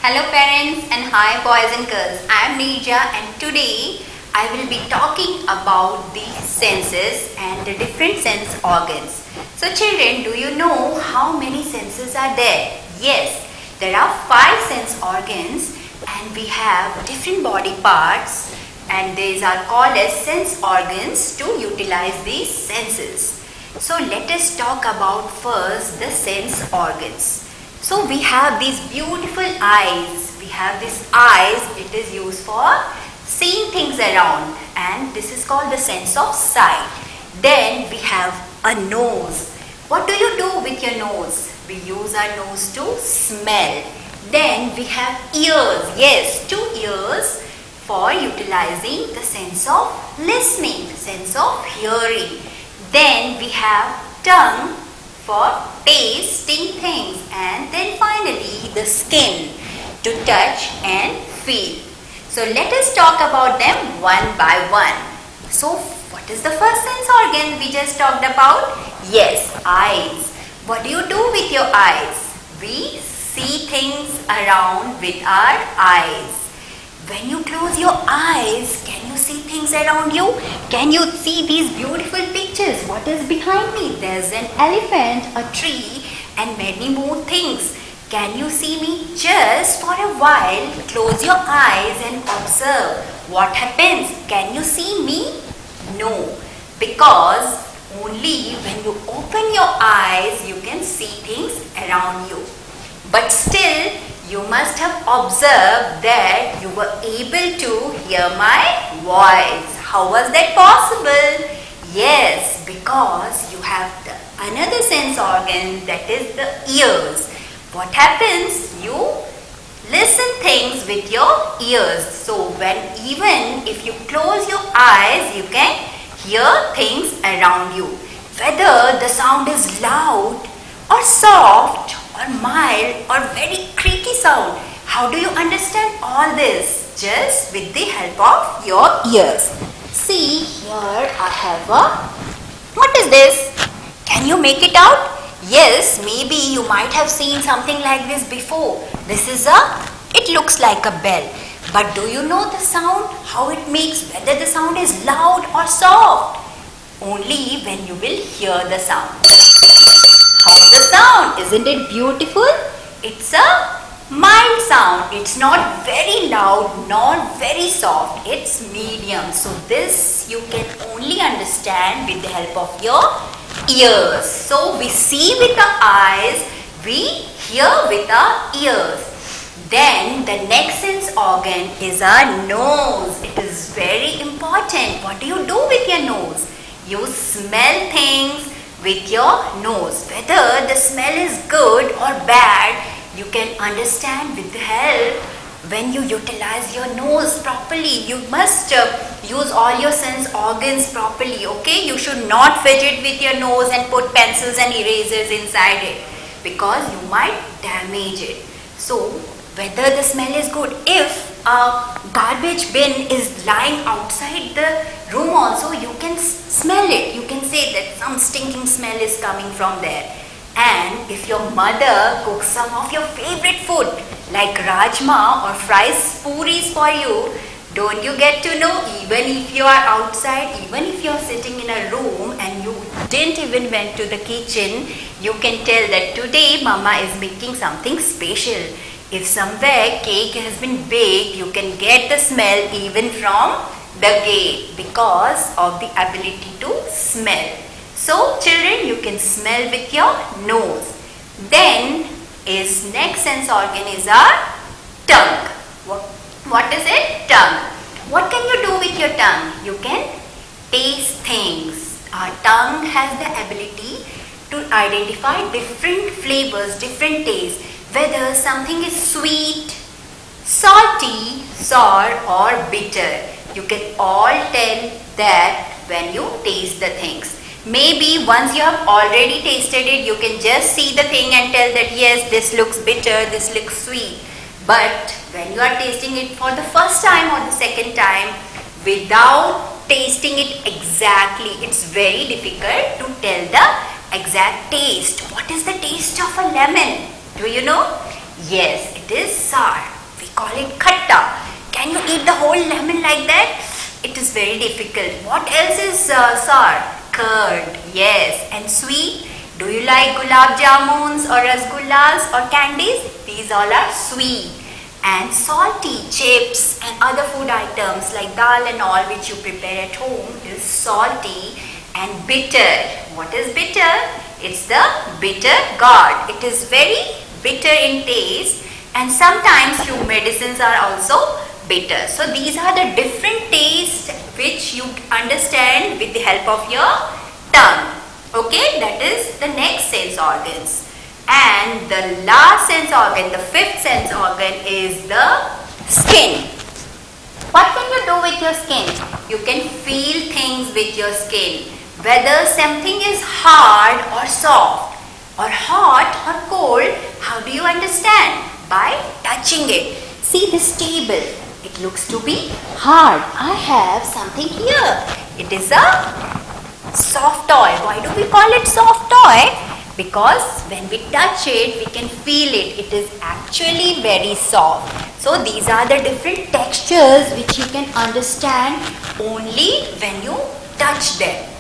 Hello parents and hi boys and girls. I am Neerja and today I will be talking about the senses and the different sense organs. So children, do you know how many senses are there? Yes, there are 5 sense organs and we have different body parts and these are called as sense organs to utilize these senses. So let us talk about first the sense organs. So we have these beautiful eyes. We have these eyes. It is used for seeing things around and this is called the sense of sight. Then we have a nose. What do you do with your nose? We use our nose to smell. Then we have ears. Yes, 2 ears for utilizing the sense of listening, the sense of hearing. Then we have tongue for tasting things, and then finally the skin to touch and feel. So let us talk about them one by one. So what is the first sense organ we just talked about? Yes, eyes. What do you do with your eyes? We see things around with our eyes. When you close your eyes, can you see things around you? Can you see these beautiful pictures? What is behind me? There's an elephant, a tree and many more things. Can you see me? Just for a while, close your eyes and observe what happens. Can you see me? No, because only when you open your eyes, you can see things around you. But still, you must have observed that you were able to hear my voice. How was that possible? Yes, because you have another sense organ, that is the ears. What happens? You listen things with your ears. So even if you close your eyes, you can hear things around you. Whether the sound is loud or soft or mild or very creaky sound. How do you understand all this? Just with the help of your ears. See, here I have what is this? Can you make it out? Yes, maybe you might have seen something like this before. This is it looks like a bell. But do you know the sound? How it makes, whether the sound is loud or soft? Only when you will hear the sound. How's the sound? Isn't it beautiful? It's a mild sound. It's not very loud nor very soft. It's medium. So this you can only understand with the help of your ears. So we see with our eyes, we hear with our ears. Then the next sense organ is our nose. It is very important. What do you do with your nose? You smell things with your nose. Whether the smell is good or bad, you can understand with the help when you utilize your nose properly. You must use all your sense organs properly, okay? You should not fidget with your nose and put pencils and erasers inside it because you might damage it. So whether the smell is good, if a garbage bin is lying outside the room also, you can smell it. You can say that some stinking smell is coming from there. And if your mother cooks some of your favorite food like rajma or fries puris for you, don't you get to know, even if you are outside, even if you are sitting in a room and you didn't even went to the kitchen, you can tell that today mama is making something special. If somewhere cake has been baked, you can get the smell even from the gate because of the ability to smell. So children, you can smell with your nose. Then next sense organ is our tongue. What is it? Tongue. What can you do with your tongue? You can taste things. Our tongue has the ability to identify different flavors, different tastes. Whether something is sweet, salty, sour or bitter. You can all tell that when you taste the things. Maybe once you have already tasted it, you can just see the thing and tell that yes, this looks bitter, this looks sweet. But when you are tasting it for the first time or the second time, without tasting it exactly, it's very difficult to tell the exact taste. What is the taste of a lemon? Do you know? Yes, it is sour. We call it khatta. Can you eat the whole lemon like that? It is very difficult. What else is sour? Curd. Yes. And sweet? Do you like gulab jamuns or rasgullas or candies? These all are sweet. And salty, chips and other food items like dal and all which you prepare at home is salty. And bitter. What is bitter? It's the bitter gourd. It is very bitter in taste, and sometimes few medicines are also bitter. So these are the different tastes which you understand with the help of your tongue. Okay, that is the next sense organs. And the last sense organ, the fifth sense organ is the skin. What can you do with your skin? You can feel things with your skin. Whether something is hard or soft, or hot or cold, how do you understand? By touching it. See this table. It looks to be hard. I have something here. It is a soft toy. Why do we call it soft toy? Because when we touch it, we can feel it. It is actually very soft. So these are the different textures which you can understand only when you touch them.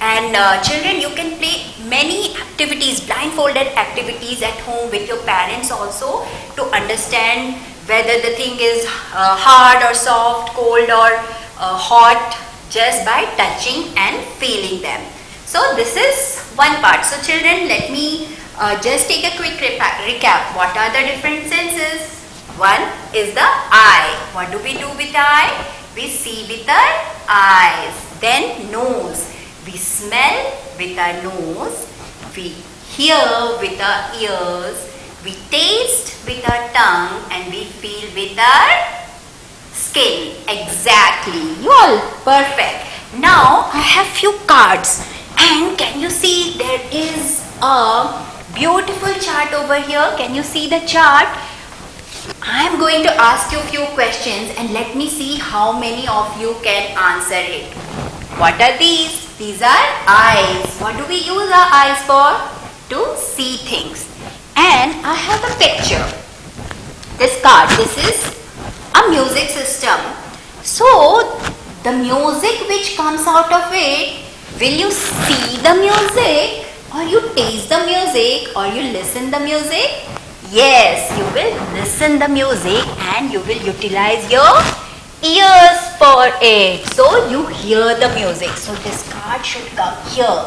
And children, you can play many activities, blindfolded activities at home with your parents also to understand whether the thing is hard or soft, cold or hot, just by touching and feeling them. So this is one part. So children, let me just take a quick recap. What are the different senses? One is the eye. What do we do with the eye? We see with our eyes. Then nose. We smell with our nose, we hear with our ears, we taste with our tongue, and we feel with our skin. Exactly. You all perfect. Now I have few cards, and can you see there is a beautiful chart over here? Can you see the chart? I am going to ask you few questions, and let me see how many of you can answer it. What are these? These are eyes. What do we use our eyes for? To see things. And I have a picture. This card. This is a music system. So, the music which comes out of it, will you see the music, or you taste the music, or you listen the music? Yes, you will listen the music and you will utilize your ears for it. So you hear the music. So this card should come here.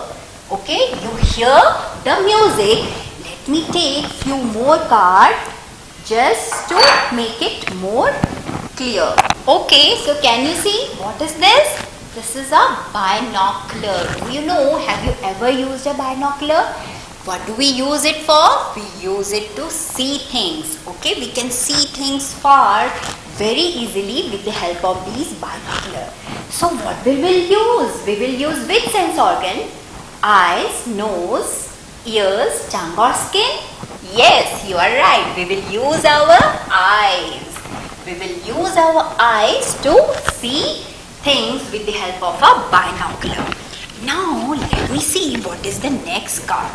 Okay, you hear the music. Let me take few more cards just to make it more clear. Okay, so can you see what is this? This is a binocular. Do you know, have you ever used a binocular? What do we use it for? We use it to see things. Okay, we can see things far very easily with the help of these binoculars. So what we will use? We will use which sense organ? Eyes, nose, ears, tongue or skin? Yes, you are right. We will use our eyes. We will use our eyes to see things with the help of a binocular. Now let me see what is the next card.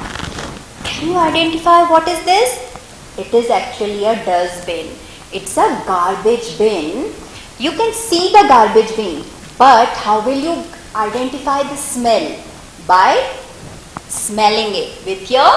Can you identify what is this? It is actually a dustbin. It's a garbage bin. You can see the garbage bin, but how will you identify the smell? By smelling it with your,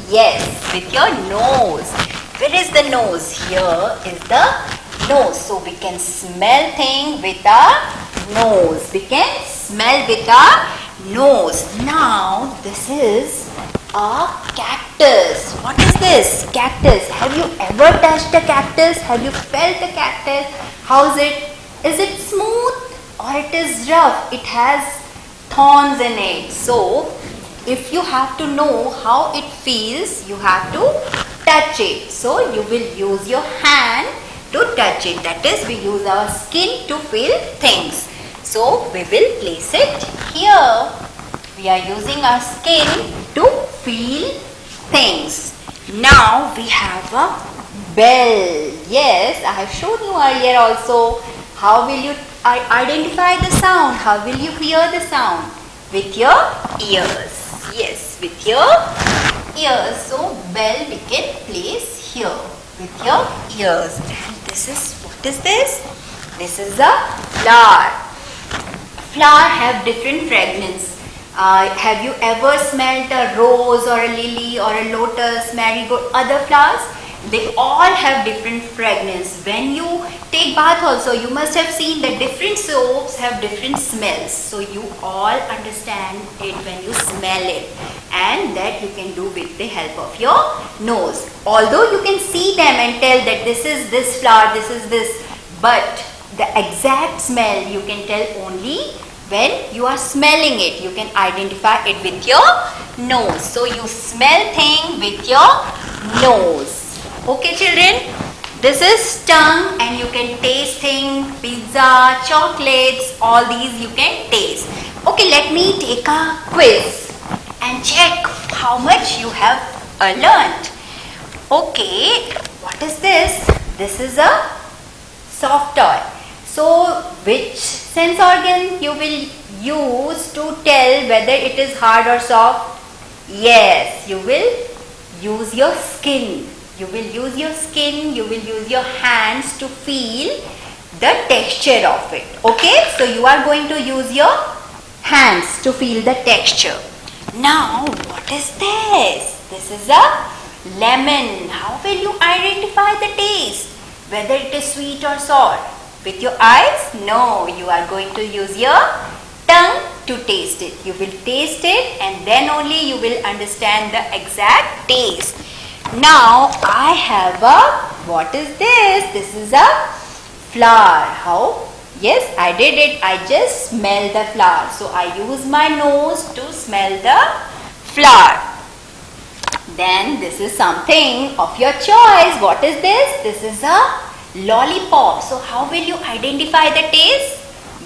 yes, with your nose. Where is the nose? Here is the nose. So we can smell things with our nose. We can smell with our nose. Now this is a cactus. What is this? Cactus. Have you ever touched a cactus? Have you felt a cactus? How is it? Is it smooth or it is rough? It has thorns in it. So if you have to know how it feels, you have to touch it. So you will use your hand to touch it. That is, we use our skin to feel things. So we will place it here. We are using our skin to feel things. Now we have a bell. Yes, I have shown you earlier also. How will you identify the sound? How will you hear the sound? With your ears. Yes, with your ears. So bell we can place here. with your ears. And this is, what is this? This is a flower. Flower have different fragrance. Have you ever smelled a rose or a lily or a lotus, marigold, other flowers? They all have different fragrance. When you take bath also, you must have seen that different soaps have different smells. So you all understand it when you smell it, and that you can do with the help of your nose. Although you can see them and tell that this is this flower, this is this, but the exact smell you can tell only when you are smelling it. You can identify it with your nose. So you smell thing with your nose. Okay children, this is tongue, and you can taste things, pizza, chocolates, all these you can taste. Okay, let me take a quiz and check how much you have learnt. Okay, what is this? This is a soft toy. So which sense organ you will use to tell whether it is hard or soft? Yes, you will use your skin. You will use your skin, you will use your hands to feel the texture of it. Okay, so you are going to use your hands to feel the texture. Now, what is this? This is a lemon. How will you identify the taste? Whether it is sweet or sour? With your eyes? No, you are going to use your tongue to taste it. You will taste it, and then only you will understand the exact taste. Now I have a, what is this? This is a flower. How? Yes, I did it. I just smell the flower. So I use my nose to smell the flower. Then this is something of your choice. What is this? This is a lollipop. So how will you identify the taste?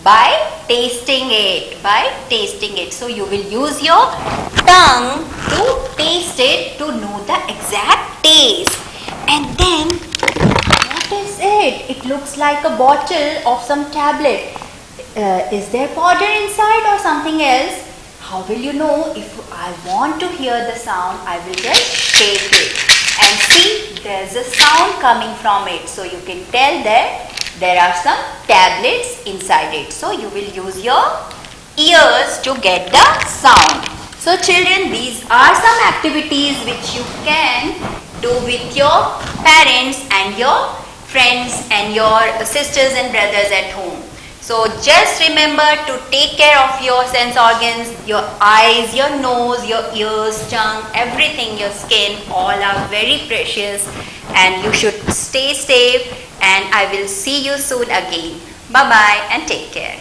By tasting it. By tasting it. So you will use your tongue to taste it to know the exact taste. And then, what is it? It looks like a bottle of some tablet. Is there powder inside or something else? How will you know? If I want to hear the sound, I will just shake it. And see, there's a sound coming from it. So you can tell that there are some tablets inside it. So you will use your ears to get the sound. So children, these are some activities which you can do with your parents and your friends and your sisters and brothers at home. So just remember to take care of your sense organs, your eyes, your nose, your ears, tongue, everything, your skin, all are very precious, and you should stay safe, and I will see you soon again. Bye bye and take care.